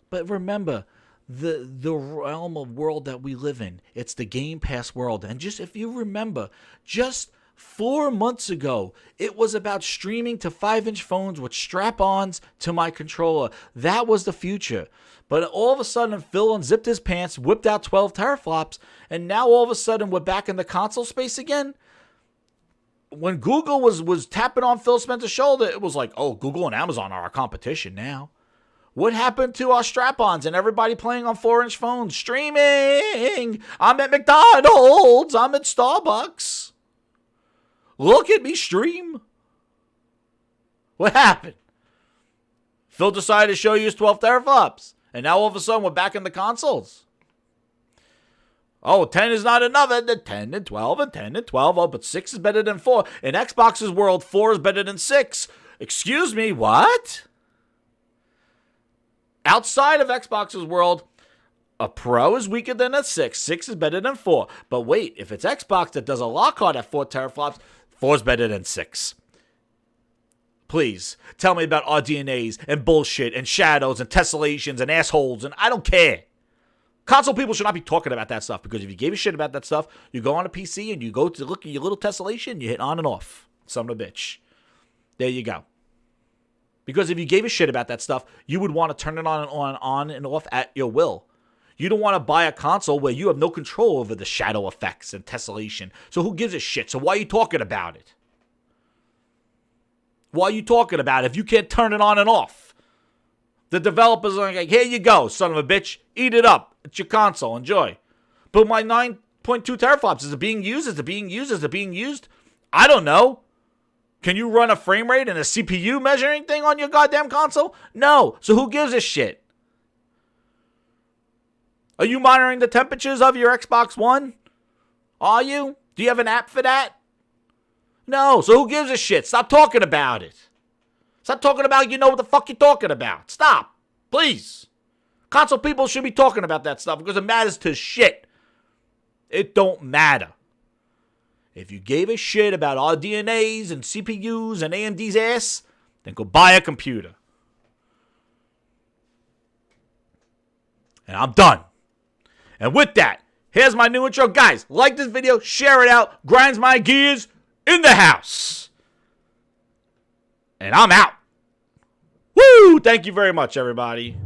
But remember, the realm of world that we live in, it's the Game Pass world. And just if you remember, just 4 months ago, it was about streaming to 5-inch phones with strap-ons to my controller. That was the future. But all of a sudden, Phil unzipped his pants, whipped out 12 teraflops, and now all of a sudden we're back in the console space again? When Google was tapping on Phil Spencer's shoulder, it was like, oh, Google and Amazon are our competition now. What happened to our strap-ons and everybody playing on 4-inch phones? Streaming! I'm at McDonald's! I'm at Starbucks! Look at me stream! What happened? Phil decided to show you his 12 teraflops. And now all of a sudden we're back in the consoles. Oh, 10 is not enough. And 10 and 12 and 10 and 12. Oh, but 6 is better than 4. In Xbox's world, 4 is better than 6. Excuse me, what? Outside of Xbox's world, a Pro is weaker than a 6. 6 is better than 4. But wait, if it's Xbox that does a lockout at 4 teraflops, 4 is better than 6. Please, tell me about RDNAs and bullshit and shadows and tessellations and assholes, and I don't care. Console people should not be talking about that stuff, because if you gave a shit about that stuff, you go on a PC and you go to look at your little tessellation, you hit on and off. Son of a bitch. There you go. Because if you gave a shit about that stuff, you would want to turn it on and off at your will. You don't want to buy a console where you have no control over the shadow effects and tessellation. So who gives a shit? So why are you talking about it? Why are you talking about it if you can't turn it on and off? The developers are like, here you go, son of a bitch. Eat it up. It's your console. Enjoy. But my 9.2 teraflops, is it being used? Is it being used? Is it being used? I don't know. Can you run a frame rate and a CPU measuring thing on your goddamn console? No. So who gives a shit? Are you monitoring the temperatures of your Xbox One? Are you? Do you have an app for that? No. So who gives a shit? Stop talking about it. Stop talking about you know what the fuck you're talking about. Stop. Please. Console people should be talking about that stuff because it matters to shit. It don't matter. If you gave a shit about RDNAs and CPUs and AMD's ass, then go buy a computer. And I'm done. And with that, here's my new intro. Guys, like this video, share it out, grinds my gears in the house. And I'm out. Woo! Thank you very much, everybody.